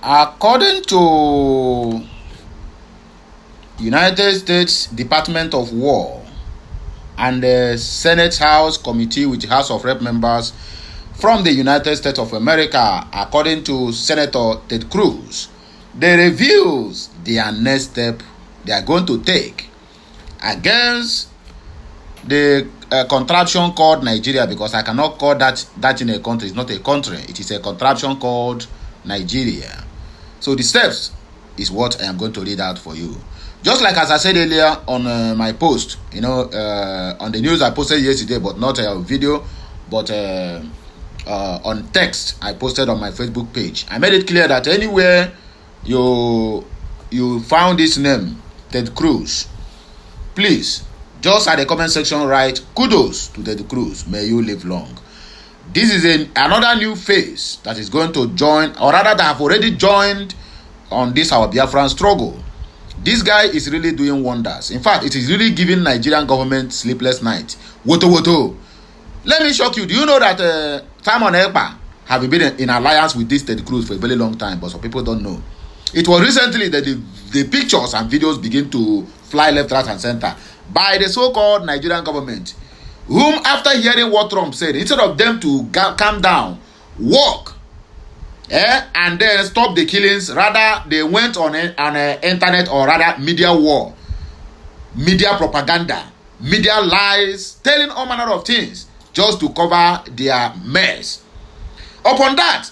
According to United States Department of War and the Senate House Committee with House of Rep members from the United States of America, according to Senator Ted Cruz, they reveals their next step they are going to take against the contraption called Nigeria, because I cannot call that in a country. It's not a country. It is a contraption called Nigeria. So the steps is what I am going to read out for you. Just like as I said earlier on my post, on the news I posted yesterday, but not a video, but on text I posted on my Facebook page. I made it clear that anywhere you found this name, Ted Cruz, please, just at the comment section write kudos to Ted Cruz, may you live long. This is another new face that is going to join, or rather that have already joined on this our Biafran struggle. This guy is really doing wonders. In fact, it is really giving Nigerian government sleepless night. Woto. Let me shock you. Do you know that Simon Ekpa have been in alliance with this Ted Cruz for a very long time, but some people don't know. It was recently that the pictures and videos begin to fly left, right, and center by the so-called Nigerian government, whom, after hearing what Trump said, instead of them to calm down, walk, and then stop the killings, rather they went on internet, or rather media war, media propaganda, media lies, telling all manner of things just to cover their mess. Upon that,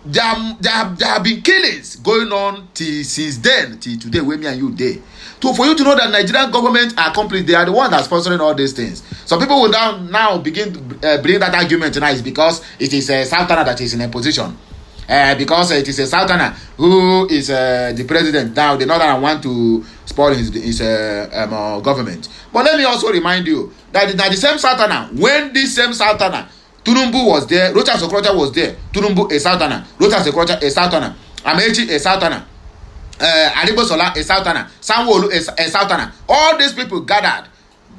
there have been killings going on since then till today, when me and you day. So for you to know that Nigerian government are complete, they are the one that's sponsoring all these things. Some people will now begin to bring that argument tonight, is because it is a Sultana that is in a position. Because it is a Sultana who is the president now, the northern want to spoil his government. But let me also remind you that the same Sultana, when this same Sultana, Tunumbu was there, Rocha Sokrocha was there, Tunumbu a Sultana, Rocha Sokrocha a Sultana, Amechi a Sultana, Alibo Sola a Sultana, Sanwo-Olu a Sultana. All these people gathered,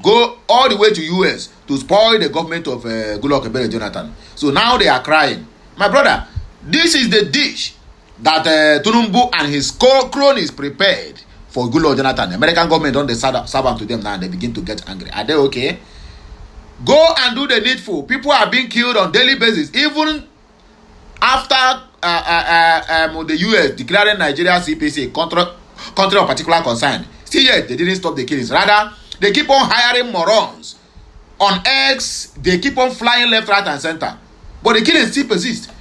go all the way to US to spoil the government of Goodluck Ebele Jonathan. So now they are crying. My brother, this is the dish that Tunumbu and his cronies prepared for Goodluck Jonathan. The American government don't serve to them now, and they begin to get angry. Are they okay? Go and do the needful. People are being killed on daily basis, even after the US declaring Nigeria CPC country of particular concern. Still yet, they didn't stop the killings. Rather, they keep on hiring morons on X. They keep on flying left, right, and center. But the killings still persist.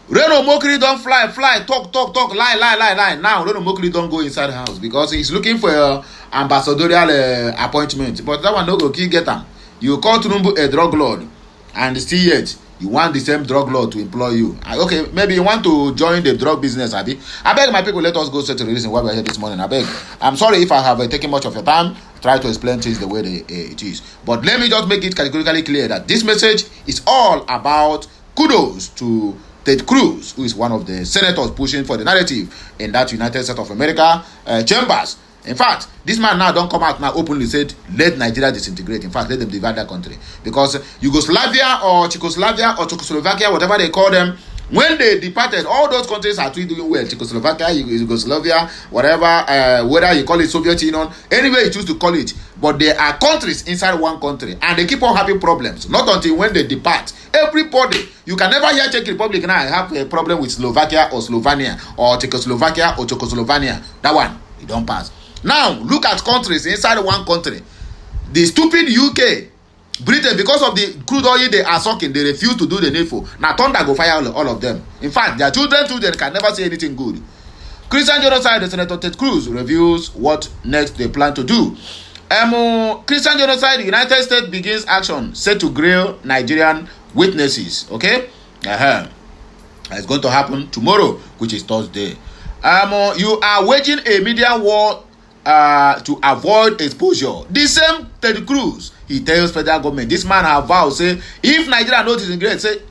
Reno Mokri don't fly, talk, lie. Now, Reno Mokri don't go inside the house because he's looking for an ambassadorial appointment. But that one no go get him. You call Tunumbu a drug lord, and still yet you want the same drug lord to employ you. Okay, maybe you want to join the drug business, Abi. I beg my people, let us go straight to the reason why we're here this morning. I beg. I'm sorry if I have taken much of your time. Try to explain things the way it is. But let me just make it categorically clear that this message is all about kudos to Ted Cruz, who is one of the senators pushing for the narrative in that United States of America chambers. In fact, this man now don't come out now openly said, let Nigeria disintegrate. In fact, let them divide that country. Because Yugoslavia or Czechoslovakia, whatever they call them, when they departed, all those countries are still doing well. Czechoslovakia, Yugoslavia, whatever, whether you call it Soviet Union, anyway you choose to call it. But there are countries inside one country, and they keep on having problems. Not until when they depart. Everybody, you can never hear Czech Republic now have a problem with Slovakia or Slovenia, or Czechoslovakia or Czechoslovenia. That one, it don't pass. Now, look at countries inside one country. The stupid UK, Britain, because of the crude oil they are sucking, they refuse to do the needful. Now, thunder go fire all of them. In fact, their children can never say anything good. Christian genocide, the Senator Ted Cruz reviews what next they plan to do. Christian genocide, the United States begins action set to grill Nigerian witnesses. Okay? It's going to happen tomorrow, which is Thursday. You are waging a media war to avoid exposure. The same Ted Cruz, he tells federal government, this man have vowed, say, if Nigeria notice in great, say,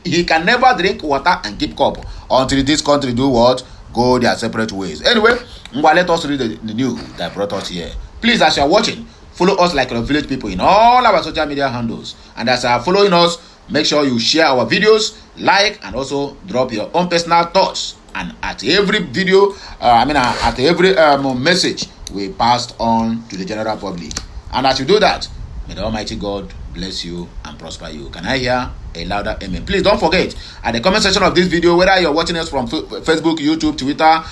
he can never drink water and keep cup until this country do what? Go their separate ways. Anyway, let us read the news that brought us here. Please, as you are watching, follow us like our village people in all our social media handles. And as you are following us, Make sure you share our videos, like, and also drop your own personal thoughts. And at every video, at every message, we passed on to the general public. And as you do that, may the Almighty God bless you and prosper you. Can I hear a louder amen? Please don't forget, at the comment section of this video, whether you're watching us from Facebook, YouTube, Twitter,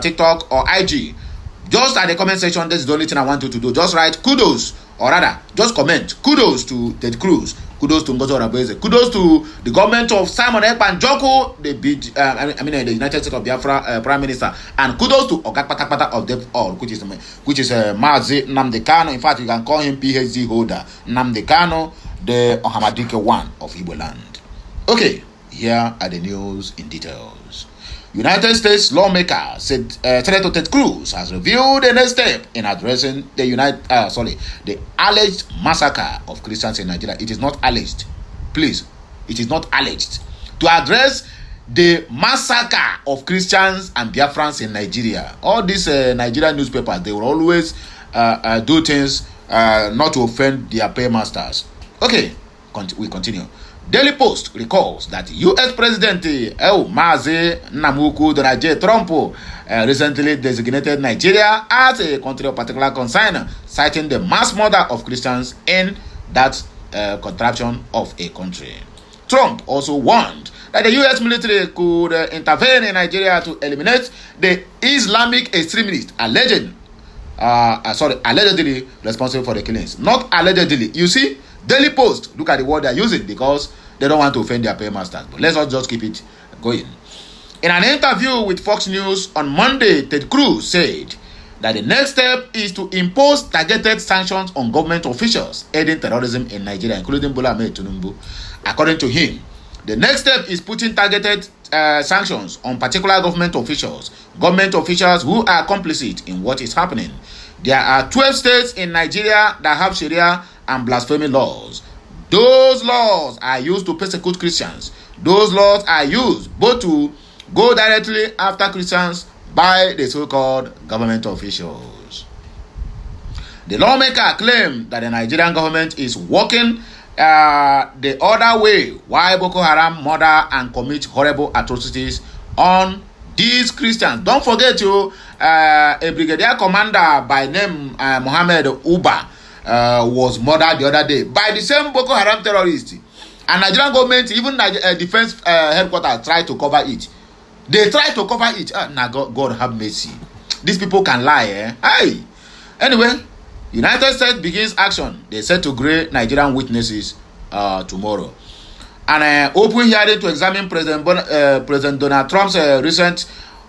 TikTok, or IG, just at the comment section, this is the only thing I want you to do. Just write kudos, or rather, just comment kudos to Ted Cruz, kudos to Ngozi Oraveze, kudos to the government of Simon Ekpa Njoku, the United States of Biafra Prime Minister, and kudos to Oga Patapata of them all, which is Mazi Nnamdi Kanu. In fact, you can call him PhD holder Nnamdi Kanu, the Ohamadike one of Igbo land. Okay, here are the news in details. United States lawmaker said Senator Ted Cruz has revealed the next step in addressing the alleged massacre of Christians in Nigeria. It is not alleged. Please, it is not alleged. To address the massacre of Christians and Biafrans in Nigeria. All these Nigerian newspapers, they will always do things not to offend their paymasters. Okay, we continue. Daily Post recalls that U.S. President Mazi Nnamdi Donald J. Trump recently designated Nigeria as a country of particular concern, citing the mass murder of Christians in that contraption of a country. Trump also warned that the U.S. military could intervene in Nigeria to eliminate the Islamic extremists allegedly responsible for the killings. Not allegedly. You see, Daily Post, look at the word they're using because they don't want to offend their paymasters. But let's just keep it going. In an interview with Fox News on Monday, Ted Cruz said that the next step is to impose targeted sanctions on government officials aiding terrorism in Nigeria, including Bola Ahmed Tinubu. According to him, the next step is putting targeted sanctions on particular government officials who are complicit in what is happening. There are 12 states in Nigeria that have Sharia and blasphemy laws. Those laws are used to persecute Christians. Those laws are used both to go directly after Christians by the so-called government officials. The lawmaker claimed that the Nigerian government is working the other way while Boko Haram murder and commit horrible atrocities on these Christians. Don't forget a brigadier commander by name Mohammed Uba was murdered the other day by the same Boko Haram terrorists. And Nigerian government, even defense headquarters, tried to cover it. They tried to cover it. God have mercy. These people can lie, eh? Hey. Anyway, United States begins action. They set to grade Nigerian witnesses tomorrow. An open hearing to examine President Donald Trump's recent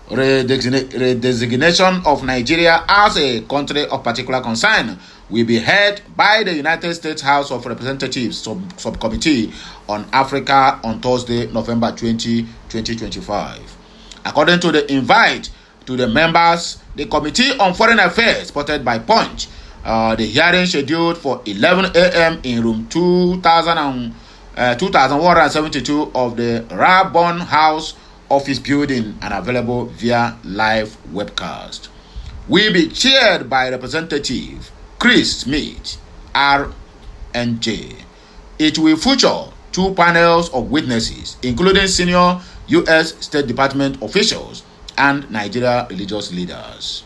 redesignation of Nigeria as a country of particular concern will be held by the United States House of Representatives Subcommittee on Africa on Thursday, November 20, 2025. According to the invite to the members, the Committee on Foreign Affairs, spotted by Punch, the hearing scheduled for 11 a.m. in room 2172 of the Rabon House office building and available via live webcast. Will be chaired by Representative Chris Smith, RNJ. It will feature 2 panels of witnesses, including senior U.S. State Department officials and Nigeria religious leaders.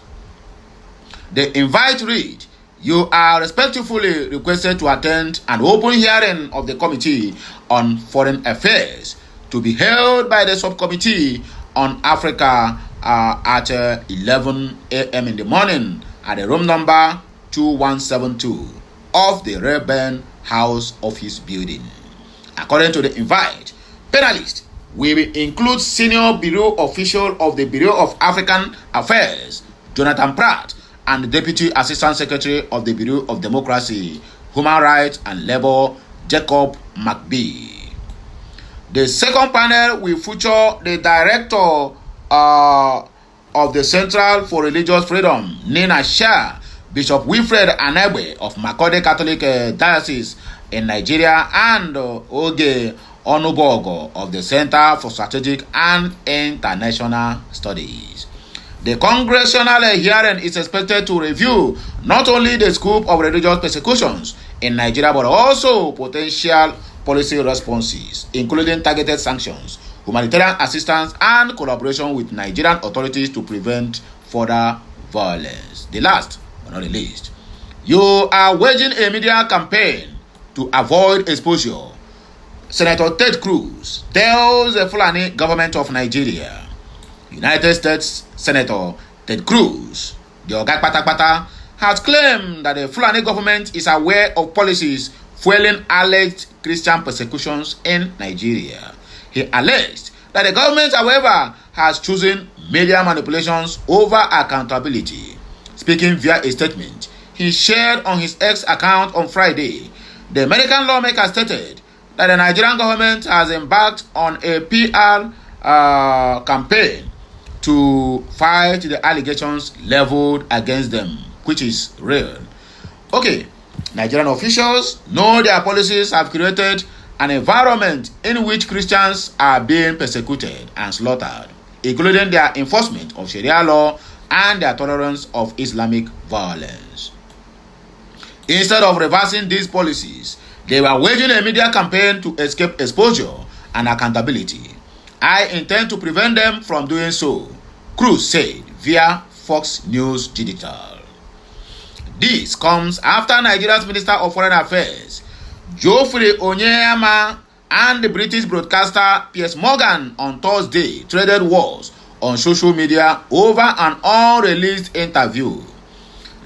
The invite read, "You are respectfully requested to attend an open hearing of the Committee on Foreign Affairs to be held by the Subcommittee on Africa at 11 a.m. in the morning at the room number 2172 of the Rabon House office building." According to the invite, panelists will include senior bureau official of the Bureau of African Affairs, Jonathan Pratt, and the Deputy Assistant Secretary of the Bureau of Democracy, Human Rights and Labor, Jacob McBee. The second panel will feature the Director of the Central for Religious Freedom, Nina Shah, Bishop Wilfred Anebe of Makurdi Catholic Diocese in Nigeria, and Oge Onubogo of the Center for Strategic and International Studies. The congressional hearing is expected to review not only the scope of religious persecutions in Nigeria, but also potential policy responses, including targeted sanctions, humanitarian assistance, and collaboration with Nigerian authorities to prevent further violence. The last but not the least, you are waging a media campaign to avoid exposure. Senator Ted Cruz tells the Fulani government of Nigeria. United States Senator Ted Cruz, the Oga Patapata, has claimed that the Fulani government is aware of policies fueling alleged Christian persecutions in Nigeria. He alleged that the government, however, has chosen media manipulations over accountability. Speaking via a statement he shared on his X account on Friday, the American lawmaker stated that the Nigerian government has embarked on a PR campaign to fight the allegations leveled against them, which is real. Okay, Nigerian officials know their policies have created an environment in which Christians are being persecuted and slaughtered, including their enforcement of Sharia law and their tolerance of Islamic violence. Instead of reversing these policies, they were waging a media campaign to escape exposure and accountability. I intend to prevent them from doing so, Cruz said via Fox News Digital. This comes after Nigeria's Minister of Foreign Affairs, Geoffrey Onyema, and the British broadcaster Piers Morgan on Thursday traded wars on social media over an unreleased interview.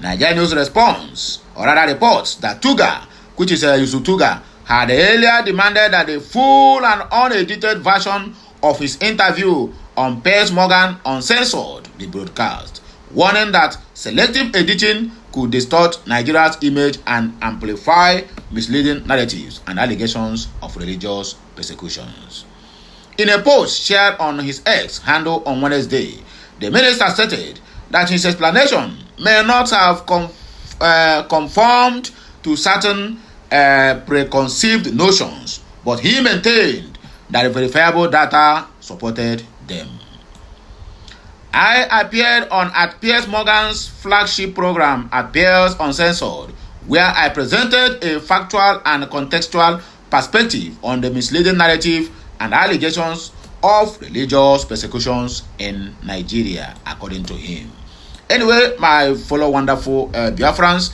Nigeria News responds, or rather reports, that Tuga, which is Yusuf Tuga, had earlier demanded that the full and unedited version of his interview on Piers Morgan uncensored be broadcast, warning that selective editing could distort Nigeria's image and amplify misleading narratives and allegations of religious persecutions. In a post shared on his X handle on Wednesday, the minister stated that his explanation may not have conformed to certain preconceived notions, but he maintained that verifiable data supported them. I appeared on at Piers Morgan's flagship program at Piers Uncensored, where I presented a factual and contextual perspective on the misleading narrative and allegations of religious persecutions in Nigeria, according to him. Anyway, my fellow wonderful Biafrans,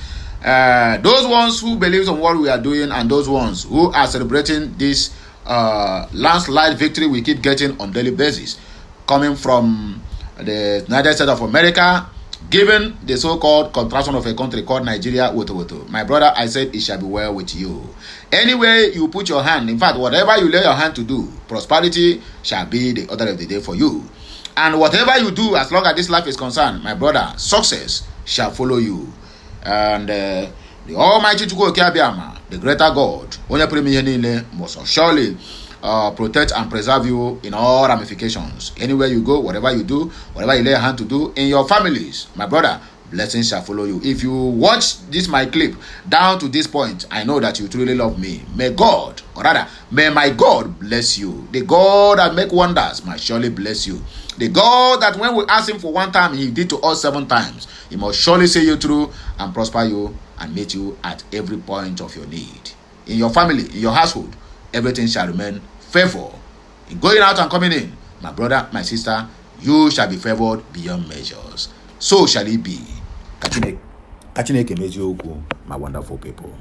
those ones who believe in what we are doing and those ones who are celebrating this landslide victory we keep getting on daily basis, coming from the United States of America, given the so-called contraction of a country called Nigeria, my brother, I said it shall be well with you. Anyway, you put your hand, in fact, whatever you lay your hand to do, prosperity shall be the order of the day for you. And whatever you do, as long as this life is concerned, my brother, success shall follow you. And the Almighty Chukwuokiabiama, the greater God, must surely protect and preserve you in all ramifications. Anywhere you go, whatever you do, whatever you lay your hand to do, in your families, my brother, blessings shall follow you. If you watch this my clip down to this point, I know that you truly love me. May God, or rather, may my God bless you. The God that make wonders might surely bless you. The God that when we ask him for one time, he did to us 7 times. He must surely see you through and prosper you and meet you at every point of your need. In your family, in your household, everything shall remain favor. In going out and coming in, my brother, my sister, you shall be favored beyond measures. So shall it be. Kachineke meji okwu, my wonderful people.